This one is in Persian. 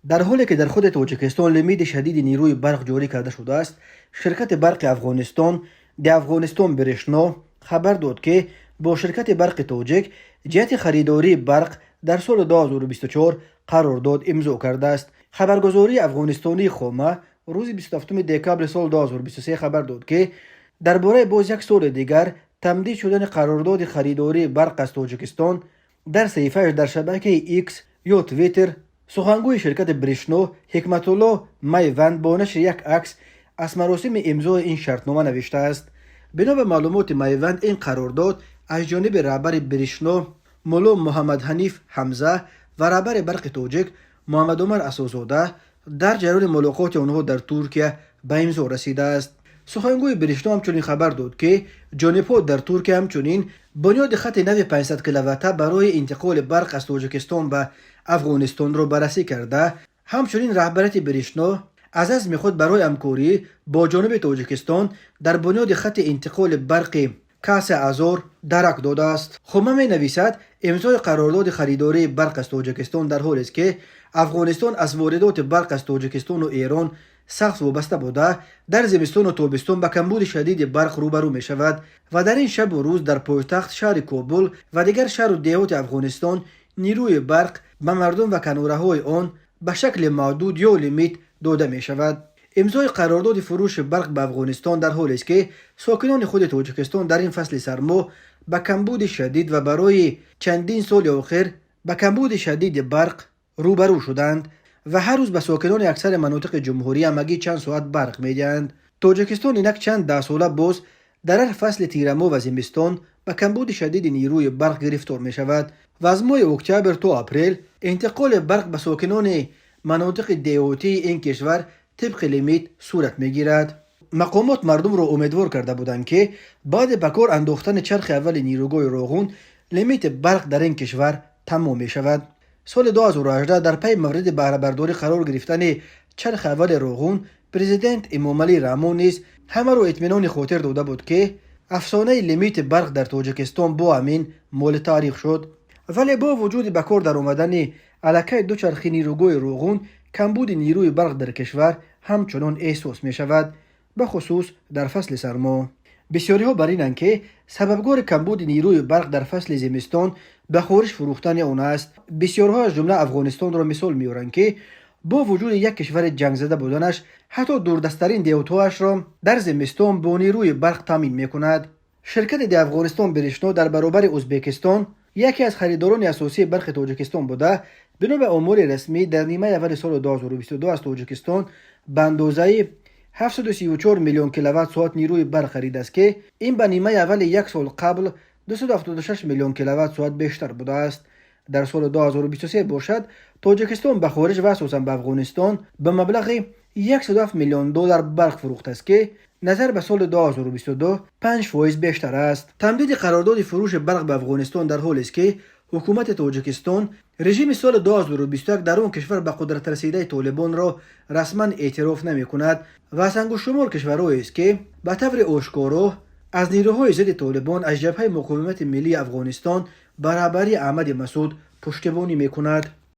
در حالی که در خود تاجیکستان لیمیت شدید نیروی برق جاری کرده شده است، شرکت برق افغانستان د افغانستان برشنا خبر داد که با شرکت برق تاجیک جهت خریداری برق در سال 2024 قرارداد امضا کرده است. خبرگزاری افغانستانی خومه روز 27 دکبر سال 2023 خبر داد که درباره باز یک سال دیگر تمدید شدن قرارداد خریداری برق از تاجیکستان در صحیفه‌اش در شبکه ایکس یا توییتر، سخنگوی شرکت برشنا حکمت الله میوند با نشر یک عکس از مراسم امضای این شرطنامه نوشته است. بنا به معلومات میوند، این قرارداد از جانب رهبر برشنا مولا محمد حنیف حمزه و رهبر برق تاجیک محمد عمر اساس‌زاده در جریان ملاقات آنها در ترکیه به امضا رسیده است. سخنگوی برشنا همچنین خبر داد که جانب‌ها در ترکیه همچنین بنیاد خط نو 500 کیلومتر برای انتقال برق از تاجیکستان به افغانستان را بررسی کرده. همچنین رهبریت برشنا از عزم خود برای همکاری با جانب تاجیکستان در بنیاد خط انتقال برق کاس ازار درک داده است. خومه می نویسد امضای قرارداد خریداری برق از تاجیکستان در حالی است که افغانستان از واردات برق از تاجیکستان و ایران سخت وابسته بوده در زمستان و تابستان به کمبود شدید برق روبرو می شود و در این شب و روز در پایتخت شهر کابل و دیگر شهر و دیهات افغانستان نیروی برق به مردم و کناره های آن به شکل محدود یا لیمیت داده می شود. امضای قرارداد فروش برق به افغانستان در حالی است که ساکنان خود تاجیکستان در این فصل سرما به کمبود شدید و برای چندین سال اخیر به کمبود شدید برق روبرو شدند و هر روز به ساکنان اکثر مناطق جمهوری همگی چند ساعت برق میدهند. تاجیکستان اینک چند ده ساله باز در هر فصل تیرماه و زمستان به کمبود شدید نیروی برق گرفتار می شود و از ماه اکتبر تا اپریل انتقال برق به ساکنان مناطق دیهاتی این کشور طبق لیمیت صورت می گیرد. مقامات مردم را امیدوار کرده بودند که بعد به کار انداختن چرخ اول نیروگاه روغون لیمیت برق در این کشور تمام می شود. سال 2018 در پی مورد بهره برداری قرار گرفتن چرخ اول روغون، پرزیدنت امامعلی رحمان نیز همه را اطمینان خاطر داده بود که افسانه لیمیت برق در تاجیکستان با همین مال تاریخ شد. ولی با وجود به کار در آمدن الکی دو چرخی نیروگاه روغون، کمبود نیروی برق در کشور همچنان احساس می شود، به خصوص در فصل سرما. بسیاری ها بر اینند که سببگار کمبود نیروی برق در فصل زمستان به خارج فروختن آن است. بسیارها از جمله افغانستان را مثال میارند که با وجود یک کشور جنگ زده بودنش حتی دوردستترین دیهات‌هایش را در زمستان با نیروی برق تامین میکند. شرکت د افغانستان برشنا در برابر ازبکستان یکی از خریداران اساسی برق تاجیکستان بوده. بنا به آمار رسمی در نیمه اول سال 2022 از تاجیکستان به اندازه 734 میلیون کیلووات ساعت نیروی برق خرید است که این به نیمه اول یک سال قبل 276 میلیون کیلووات ساعت بیشتر بوده است. در سال 2023 باشد تاجیکستان به خارج و اساساً به افغانستان به مبلغ 107 میلیون دلار برق فروخته است که نظر به سال 2022 5% بیشتر است. تمدید قرارداد فروش برق به افغانستان در حالی است که حکومت تاجیکستان رژیم سال 2021 در آن کشور به قدرت رسیده طالبان را رسما اعتراف نمی کند و از انگشت شمار کشورهایی است که به طور آشکارا از نیروهای ضد طالبان از جبهه مقاومت ملی افغانستان به رهبری احمد مسعود پشتیبانی می کند.